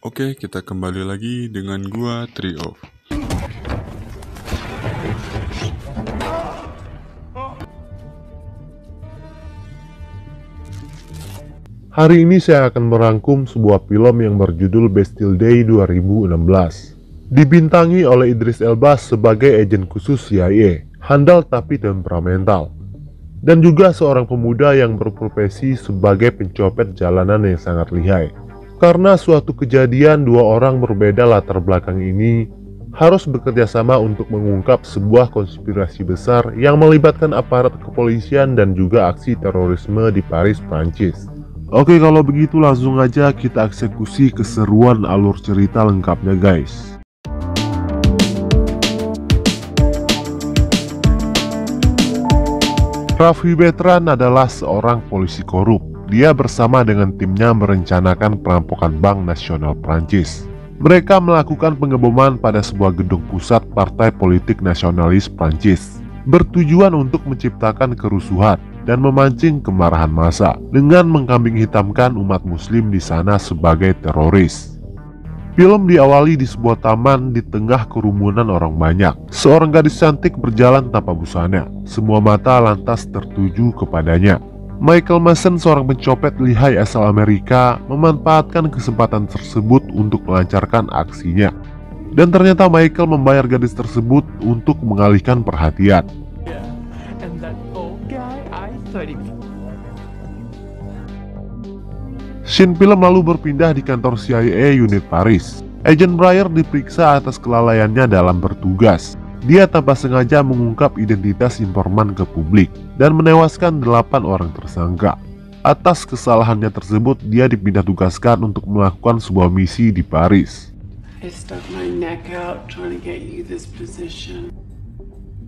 Oke, kita kembali lagi dengan gua Trio. Hari ini saya akan merangkum sebuah film yang berjudul Bastille Day 2016. Dibintangi oleh Idris Elba sebagai agen khusus CIA, handal tapi temperamental. Dan juga seorang pemuda yang berprofesi sebagai pencopet jalanan yang sangat lihai. Karena suatu kejadian, dua orang berbeda latar belakang ini harus bekerja sama untuk mengungkap sebuah konspirasi besar yang melibatkan aparat kepolisian dan juga aksi terorisme di Paris, Prancis. Oke, kalau begitu langsung aja kita eksekusi keseruan alur cerita lengkapnya, guys. Raffi Bertrand adalah seorang polisi korup. Dia bersama dengan timnya merencanakan perampokan Bank Nasional Prancis. Mereka melakukan pengeboman pada sebuah gedung pusat Partai Politik Nasionalis Prancis, bertujuan untuk menciptakan kerusuhan dan memancing kemarahan massa dengan mengkambing hitamkan umat muslim di sana sebagai teroris. Film diawali di sebuah taman di tengah kerumunan orang banyak. Seorang gadis cantik berjalan tanpa busana. Semua mata lantas tertuju kepadanya. Michael Mason, seorang pencopet lihai asal Amerika, memanfaatkan kesempatan tersebut untuk melancarkan aksinya. Dan ternyata Michael membayar gadis tersebut untuk mengalihkan perhatian. Scene film lalu berpindah di kantor CIA unit Paris. Agent Breyer diperiksa atas kelalaiannya dalam bertugas. Dia tanpa sengaja mengungkap identitas informan ke publik dan menewaskan 8 orang tersangka. Atas kesalahannya tersebut, dia dipindah tugaskan untuk melakukan sebuah misi di Paris. I stuck my neck out trying to get you this position.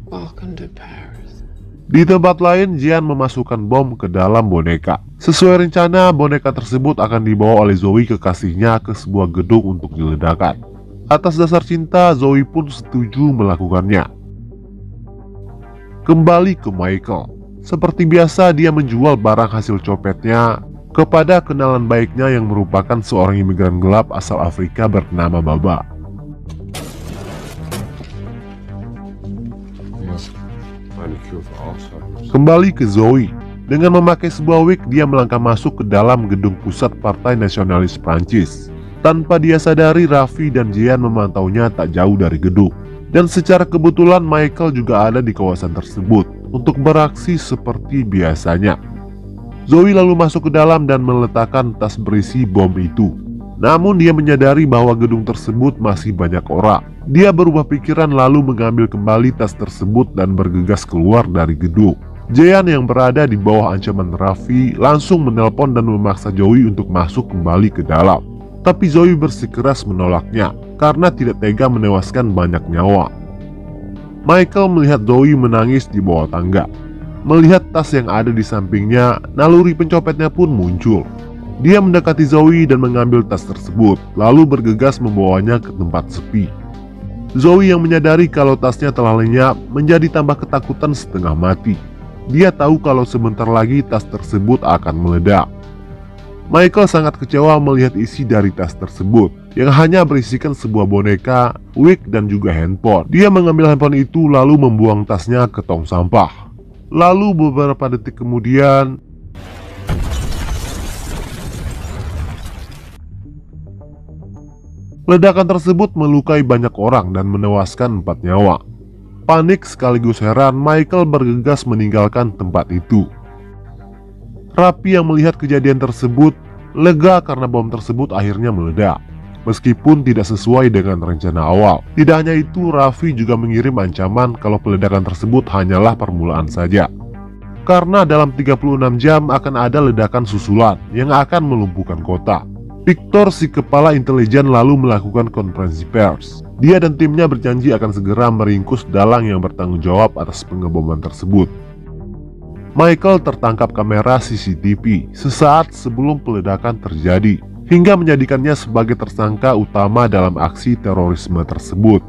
Welcome to Paris. Di tempat lain, Jean memasukkan bom ke dalam boneka. Sesuai rencana, boneka tersebut akan dibawa oleh Zoe kekasihnya ke sebuah gedung untuk diledakkan. Atas dasar cinta, Zoe pun setuju melakukannya. Kembali ke Michael. Seperti biasa, dia menjual barang hasil copetnya kepada kenalan baiknya yang merupakan seorang imigran gelap asal Afrika bernama Baba. Kembali ke Zoe. Dengan memakai sebuah wig, dia melangkah masuk ke dalam gedung pusat Partai Nasionalis Prancis. Tanpa dia sadari, Raffi dan Jean memantaunya tak jauh dari gedung. Dan secara kebetulan Michael juga ada di kawasan tersebut untuk beraksi seperti biasanya. Zoe lalu masuk ke dalam dan meletakkan tas berisi bom itu. Namun dia menyadari bahwa gedung tersebut masih banyak orang. Dia berubah pikiran lalu mengambil kembali tas tersebut dan bergegas keluar dari gedung. Jean yang berada di bawah ancaman Raffi langsung menelpon dan memaksa Zoe untuk masuk kembali ke dalam. Tapi Zoe bersikeras menolaknya karena tidak tega menewaskan banyak nyawa. Michael melihat Zoe menangis di bawah tangga. Melihat tas yang ada di sampingnya, naluri pencopetnya pun muncul. Dia mendekati Zoe dan mengambil tas tersebut, lalu bergegas membawanya ke tempat sepi. Zoe yang menyadari kalau tasnya telah lenyap menjadi tambah ketakutan setengah mati. Dia tahu kalau sebentar lagi tas tersebut akan meledak. Michael sangat kecewa melihat isi dari tas tersebut yang hanya berisikan sebuah boneka, wig, dan juga handphone. Dia mengambil handphone itu lalu membuang tasnya ke tong sampah. Lalu beberapa detik kemudian, ledakan tersebut melukai banyak orang dan menewaskan 4 nyawa. Panik sekaligus heran, Michael bergegas meninggalkan tempat itu. Raffi yang melihat kejadian tersebut lega karena bom tersebut akhirnya meledak, meskipun tidak sesuai dengan rencana awal. Tidak hanya itu, Raffi juga mengirim ancaman kalau peledakan tersebut hanyalah permulaan saja, karena dalam 36 jam akan ada ledakan susulan yang akan melumpuhkan kota. Victor, si kepala intelijen, lalu melakukan konferensi pers. Dia dan timnya berjanji akan segera meringkus dalang yang bertanggung jawab atas pengeboman tersebut. Michael tertangkap kamera CCTV sesaat sebelum peledakan terjadi, hingga menjadikannya sebagai tersangka utama dalam aksi terorisme tersebut.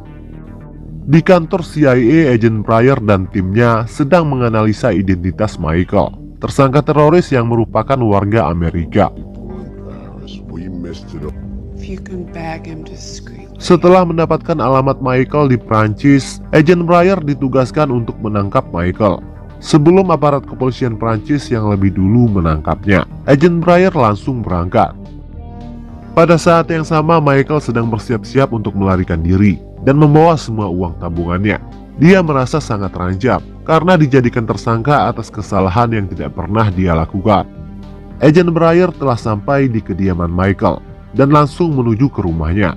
Di kantor CIA, Agent Breyer dan timnya sedang menganalisa identitas Michael, tersangka teroris yang merupakan warga Amerika. If you can bag him discreetly. Setelah mendapatkan alamat Michael di Prancis, Agent Breyer ditugaskan untuk menangkap Michael. Sebelum aparat kepolisian Prancis yang lebih dulu menangkapnya, Agent Breyer langsung berangkat. Pada saat yang sama, Michael sedang bersiap-siap untuk melarikan diri dan membawa semua uang tabungannya. Dia merasa sangat terancam karena dijadikan tersangka atas kesalahan yang tidak pernah dia lakukan. Agent Breyer telah sampai di kediaman Michael dan langsung menuju ke rumahnya.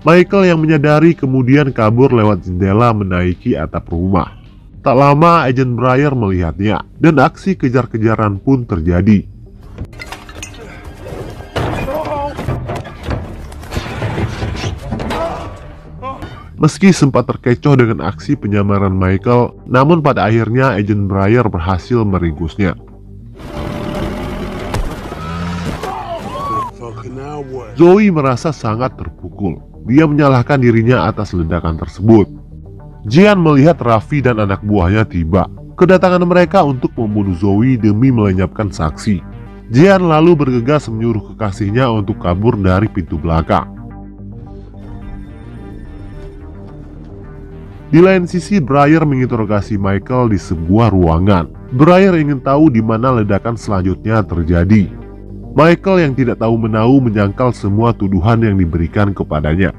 Michael yang menyadari kemudian kabur lewat jendela menaiki atap rumah. Tak lama Agent Breyer melihatnya dan aksi kejar-kejaran pun terjadi. Meski sempat terkecoh dengan aksi penyamaran Michael, namun pada akhirnya Agent Breyer berhasil meringkusnya. Zoe merasa sangat terpukul. Dia menyalahkan dirinya atas ledakan tersebut. Jian melihat Raffi dan anak buahnya tiba. Kedatangan mereka untuk membunuh Zoe demi melenyapkan saksi. Jian lalu bergegas menyuruh kekasihnya untuk kabur dari pintu belakang. Di lain sisi, Breyer menginterogasi Michael di sebuah ruangan. Breyer ingin tahu di mana ledakan selanjutnya terjadi. Michael yang tidak tahu menahu menyangkal semua tuduhan yang diberikan kepadanya.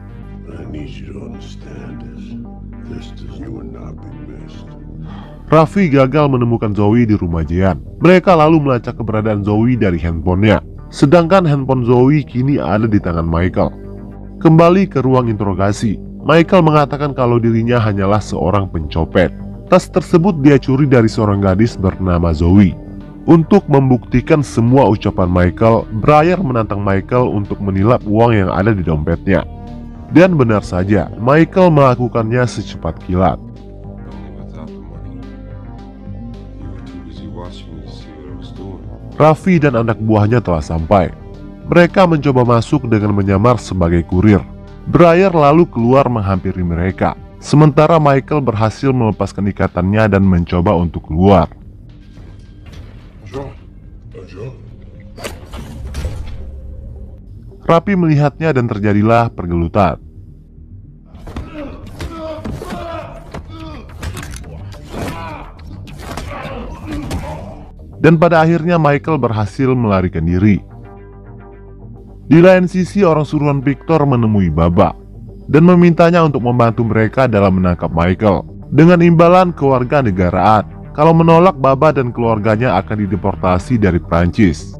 Raffi gagal menemukan Zoe di rumah Jian. Mereka lalu melacak keberadaan Zoe dari handphonenya. Sedangkan handphone Zoe kini ada di tangan Michael. Kembali ke ruang interogasi, Michael mengatakan kalau dirinya hanyalah seorang pencopet. Tas tersebut dia curi dari seorang gadis bernama Zoe. Untuk membuktikan semua ucapan Michael, Breyer menantang Michael untuk menilap uang yang ada di dompetnya. Dan benar saja, Michael melakukannya secepat kilat. Raffi dan anak buahnya telah sampai. Mereka mencoba masuk dengan menyamar sebagai kurir. Breyer lalu keluar menghampiri mereka, sementara Michael berhasil melepaskan ikatannya dan mencoba untuk keluar. Raffi melihatnya dan terjadilah pergelutan. Dan pada akhirnya Michael berhasil melarikan diri. Di lain sisi, orang suruhan Victor menemui Baba dan memintanya untuk membantu mereka dalam menangkap Michael dengan imbalan kewarganegaraan. Kalau menolak, Baba dan keluarganya akan dideportasi dari Prancis.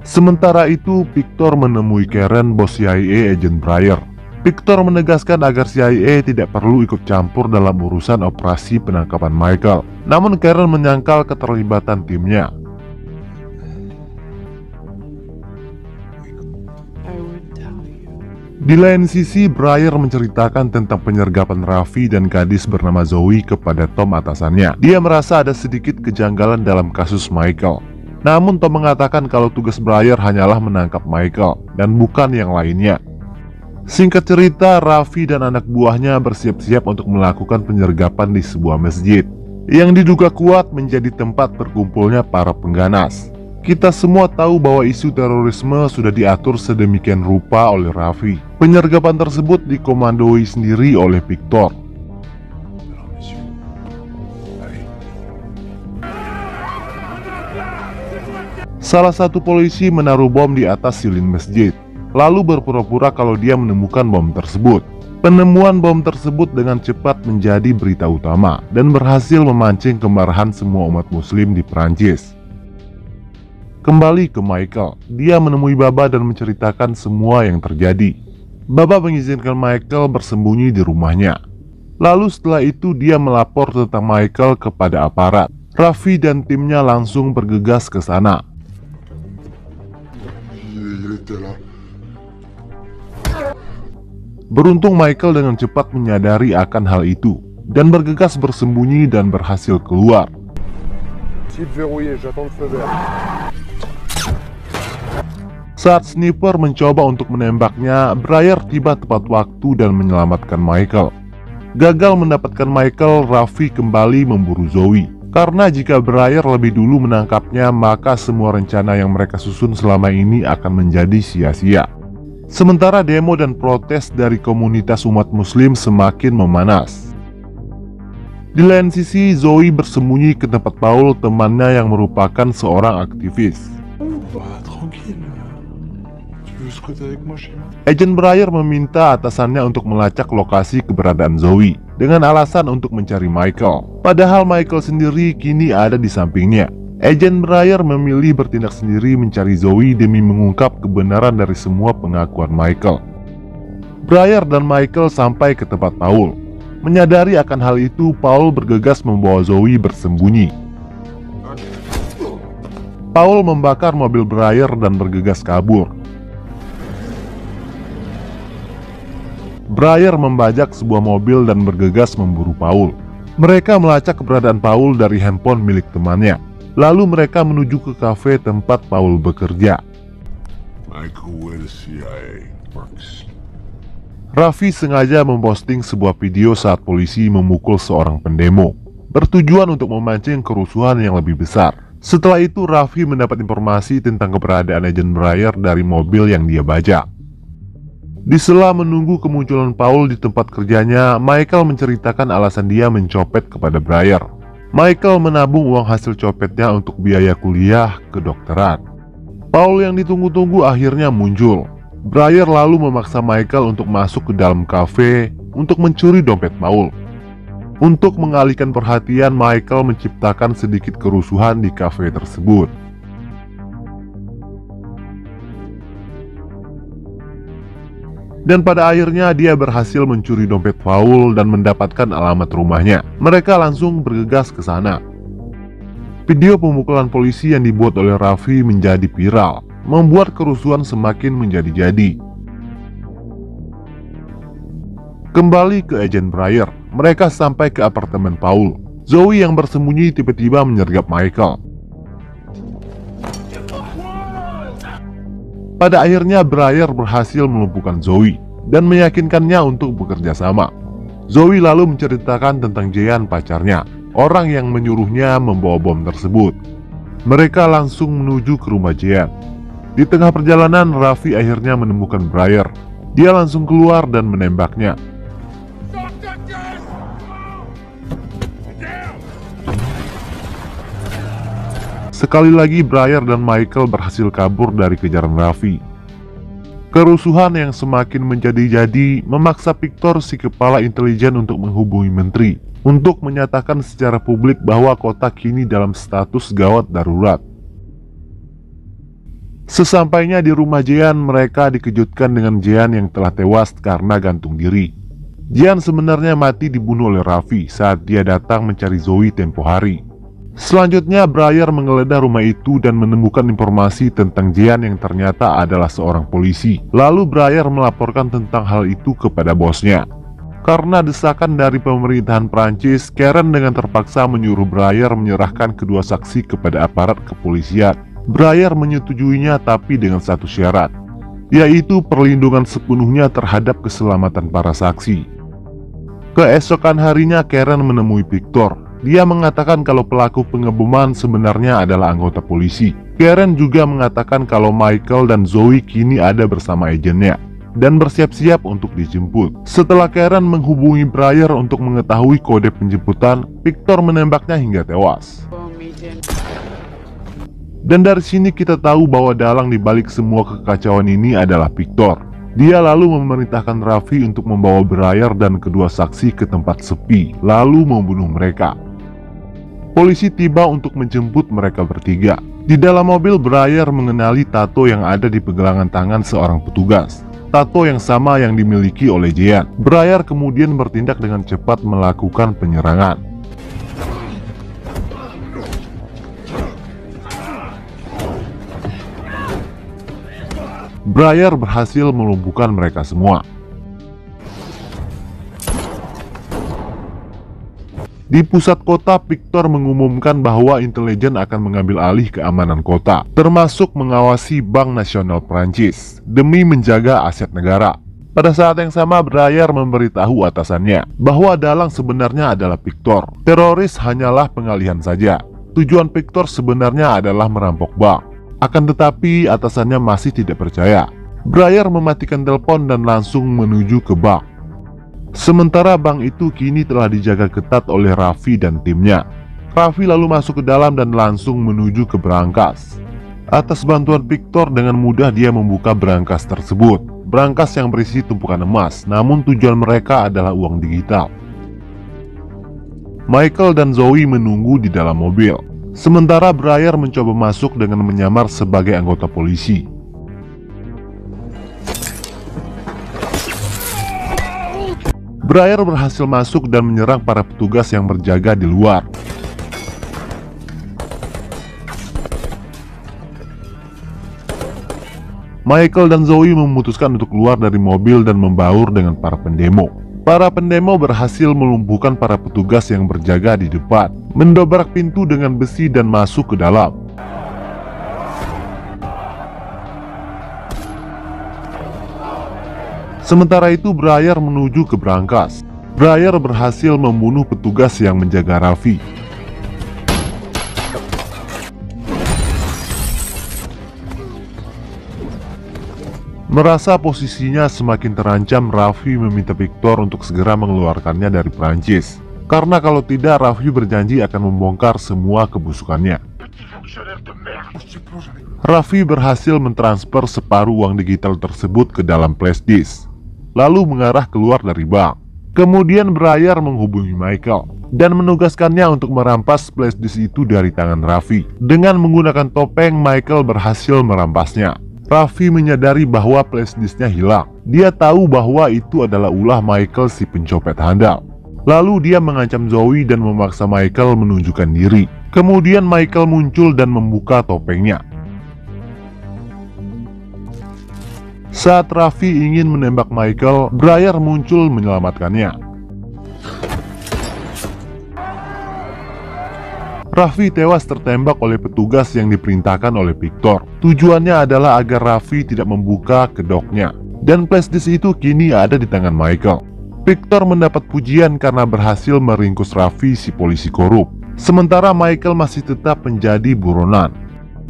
Sementara itu, Victor menemui Karen, bos CIA Agent Breyer. Victor menegaskan agar CIA tidak perlu ikut campur dalam urusan operasi penangkapan Michael. Namun Karen menyangkal keterlibatan timnya. Di lain sisi, Breyer menceritakan tentang penyergapan Raffi dan gadis bernama Zoe kepada Tom atasannya. Dia merasa ada sedikit kejanggalan dalam kasus Michael. Namun Tom mengatakan kalau tugas Breyer hanyalah menangkap Michael dan bukan yang lainnya. Singkat cerita, Raffi dan anak buahnya bersiap-siap untuk melakukan penyergapan di sebuah masjid yang diduga kuat menjadi tempat berkumpulnya para pengganas. Kita semua tahu bahwa isu terorisme sudah diatur sedemikian rupa oleh Raffi. Penyergapan tersebut dikomandoi sendiri oleh Victor. Salah satu polisi menaruh bom di atas silin masjid, lalu berpura-pura kalau dia menemukan bom tersebut. Penemuan bom tersebut dengan cepat menjadi berita utama dan berhasil memancing kemarahan semua umat muslim di Prancis. Kembali ke Michael, dia menemui Baba dan menceritakan semua yang terjadi. Baba mengizinkan Michael bersembunyi di rumahnya. Lalu setelah itu dia melapor tentang Michael kepada aparat. Raffi dan timnya langsung bergegas ke sana. Beruntung Michael dengan cepat menyadari akan hal itu dan bergegas bersembunyi dan berhasil keluar. Saat sniper mencoba untuk menembaknya, Breyer tiba tepat waktu dan menyelamatkan Michael. Gagal mendapatkan Michael, Raffi kembali memburu Zoe. Karena jika Breyer lebih dulu menangkapnya, maka semua rencana yang mereka susun selama ini akan menjadi sia-sia. Sementara demo dan protes dari komunitas umat muslim semakin memanas. Di lain sisi, Zoe bersembunyi ke tempat Paul, temannya yang merupakan seorang aktivis. Agent Breyer meminta atasannya untuk melacak lokasi keberadaan Zoe dengan alasan untuk mencari Michael. Padahal Michael sendiri kini ada di sampingnya. Agent Breyer memilih bertindak sendiri mencari Zoe demi mengungkap kebenaran dari semua pengakuan Michael. Breyer dan Michael sampai ke tempat Paul. Menyadari akan hal itu, Paul bergegas membawa Zoe bersembunyi. Paul membakar mobil Breyer dan bergegas kabur. Breyer membajak sebuah mobil dan bergegas memburu Paul. Mereka melacak keberadaan Paul dari handphone milik temannya. Lalu mereka menuju ke kafe tempat Paul bekerja. Raffi sengaja memposting sebuah video saat polisi memukul seorang pendemo, bertujuan untuk memancing kerusuhan yang lebih besar. Setelah itu, Raffi mendapat informasi tentang keberadaan agent Breyer dari mobil yang dia bajak. Di sela menunggu kemunculan Paul di tempat kerjanya, Michael menceritakan alasan dia mencopet kepada Breyer. Michael menabung uang hasil copetnya untuk biaya kuliah kedokteran. Paul yang ditunggu-tunggu akhirnya muncul. Breyer lalu memaksa Michael untuk masuk ke dalam kafe untuk mencuri dompet Paul. Untuk mengalihkan perhatian, Michael menciptakan sedikit kerusuhan di kafe tersebut. Dan pada akhirnya dia berhasil mencuri dompet Paul dan mendapatkan alamat rumahnya. Mereka langsung bergegas ke sana. Video pemukulan polisi yang dibuat oleh Raffi menjadi viral, membuat kerusuhan semakin menjadi-jadi. Kembali ke agent Breyer, mereka sampai ke apartemen Paul. Zoe yang bersembunyi tiba-tiba menyergap Michael. Pada akhirnya Breyer berhasil melumpuhkan Zoe dan meyakinkannya untuk bekerja sama. Zoe lalu menceritakan tentang Jean, pacarnya, orang yang menyuruhnya membawa bom tersebut. Mereka langsung menuju ke rumah Jean. Di tengah perjalanan, Raffi akhirnya menemukan Breyer. Dia langsung keluar dan menembaknya. Sekali lagi Breyer dan Michael berhasil kabur dari kejaran Raffi. Kerusuhan yang semakin menjadi-jadi memaksa Victor, si kepala intelijen, untuk menghubungi menteri untuk menyatakan secara publik bahwa kota kini dalam status gawat darurat. Sesampainya di rumah Jean, mereka dikejutkan dengan Jean yang telah tewas karena gantung diri. Jean sebenarnya mati dibunuh oleh Raffi saat dia datang mencari Zoe tempo hari. Selanjutnya Breyer menggeledah rumah itu dan menemukan informasi tentang Jean yang ternyata adalah seorang polisi. Lalu Breyer melaporkan tentang hal itu kepada bosnya. Karena desakan dari pemerintahan Prancis, Karen dengan terpaksa menyuruh Breyer menyerahkan kedua saksi kepada aparat kepolisian. Breyer menyetujuinya tapi dengan satu syarat, yaitu perlindungan sepenuhnya terhadap keselamatan para saksi. Keesokan harinya Karen menemui Victor. Dia mengatakan kalau pelaku pengeboman sebenarnya adalah anggota polisi. Karen juga mengatakan kalau Michael dan Zoe kini ada bersama agennya dan bersiap-siap untuk dijemput. Setelah Karen menghubungi Breyer untuk mengetahui kode penjemputan, Victor menembaknya hingga tewas. Dan dari sini kita tahu bahwa dalang dibalik semua kekacauan ini adalah Victor. Dia lalu memerintahkan Raffi untuk membawa Breyer dan kedua saksi ke tempat sepi, lalu membunuh mereka. Polisi tiba untuk menjemput mereka bertiga. Di dalam mobil, Breyer mengenali tato yang ada di pergelangan tangan seorang petugas. Tato yang sama yang dimiliki oleh Jean. Breyer kemudian bertindak dengan cepat melakukan penyerangan. Breyer berhasil melumpuhkan mereka semua. Di pusat kota, Victor mengumumkan bahwa intelijen akan mengambil alih keamanan kota, termasuk mengawasi Bank Nasional Prancis, demi menjaga aset negara. Pada saat yang sama, Breyer memberitahu atasannya bahwa dalang sebenarnya adalah Victor. Teroris hanyalah pengalihan saja. Tujuan Victor sebenarnya adalah merampok bank. Akan tetapi, atasannya masih tidak percaya. Briar mematikan telepon dan langsung menuju ke bank. Sementara bank itu kini telah dijaga ketat oleh Raffi dan timnya. Raffi lalu masuk ke dalam dan langsung menuju ke brankas. Atas bantuan Victor, dengan mudah dia membuka brankas tersebut. Brankas yang berisi tumpukan emas, namun tujuan mereka adalah uang digital. Michael dan Zoe menunggu di dalam mobil. Sementara Briar mencoba masuk dengan menyamar sebagai anggota polisi. Briar berhasil masuk dan menyerang para petugas yang berjaga di luar. Michael dan Zoe memutuskan untuk keluar dari mobil dan membaur dengan para pendemo. Para pendemo berhasil melumpuhkan para petugas yang berjaga di depan, mendobrak pintu dengan besi dan masuk ke dalam. Sementara itu Briar menuju ke brankas. Briar berhasil membunuh petugas yang menjaga Raffi. Merasa posisinya semakin terancam, Raffi meminta Victor untuk segera mengeluarkannya dari Prancis. Karena kalau tidak, Raffi berjanji akan membongkar semua kebusukannya. Raffi berhasil mentransfer separuh uang digital tersebut ke dalam flash disk, lalu mengarah keluar dari bank. Kemudian Briar menghubungi Michael dan menugaskannya untuk merampas flash disk itu dari tangan Raffi. Dengan menggunakan topeng, Michael berhasil merampasnya. Raffi menyadari bahwa flash disknya hilang. Dia tahu bahwa itu adalah ulah Michael, si pencopet handal. Lalu dia mengancam Zoe dan memaksa Michael menunjukkan diri. Kemudian Michael muncul dan membuka topengnya. Saat Raffi ingin menembak Michael, Briar muncul menyelamatkannya. Raffi tewas tertembak oleh petugas yang diperintahkan oleh Victor. Tujuannya adalah agar Raffi tidak membuka kedoknya. Dan flash disk itu kini ada di tangan Michael. Victor mendapat pujian karena berhasil meringkus Raffi, si polisi korup. Sementara Michael masih tetap menjadi buronan.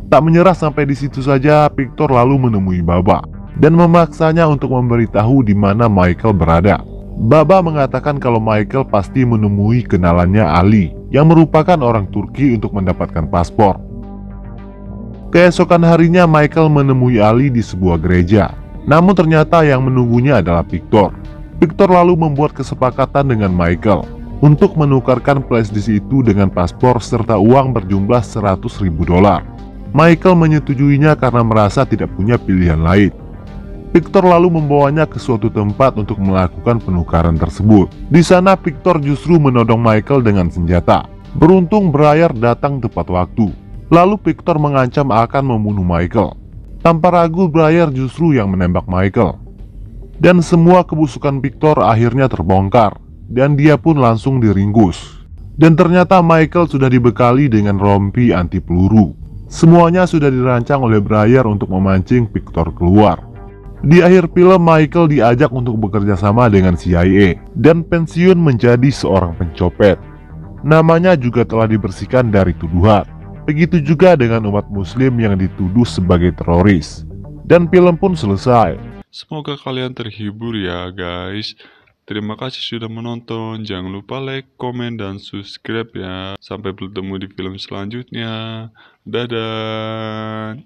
Tak menyerah sampai di situ saja, Victor lalu menemui Baba dan memaksanya untuk memberitahu di mana Michael berada. Baba mengatakan kalau Michael pasti menemui kenalannya Ali, yang merupakan orang Turki, untuk mendapatkan paspor. Keesokan harinya Michael menemui Ali di sebuah gereja. Namun ternyata yang menunggunya adalah Victor. Victor lalu membuat kesepakatan dengan Michael untuk menukarkan flash disk itu dengan paspor serta uang berjumlah $100.000. Michael menyetujuinya karena merasa tidak punya pilihan lain. Victor lalu membawanya ke suatu tempat untuk melakukan penukaran tersebut. Di sana Victor justru menodong Michael dengan senjata. Beruntung Briar datang tepat waktu. Lalu Victor mengancam akan membunuh Michael. Tanpa ragu Briar justru yang menembak Michael. Dan semua kebusukan Victor akhirnya terbongkar, dan dia pun langsung diringkus. Dan ternyata Michael sudah dibekali dengan rompi anti peluru. Semuanya sudah dirancang oleh Briar untuk memancing Victor keluar. Di akhir film, Michael diajak untuk bekerja sama dengan CIA dan pensiun menjadi seorang pencopet. Namanya juga telah dibersihkan dari tuduhan. Begitu juga dengan umat muslim yang dituduh sebagai teroris. Dan film pun selesai. Semoga kalian terhibur ya guys. Terima kasih sudah menonton. Jangan lupa like, komen, dan subscribe ya. Sampai bertemu di film selanjutnya. Dadah.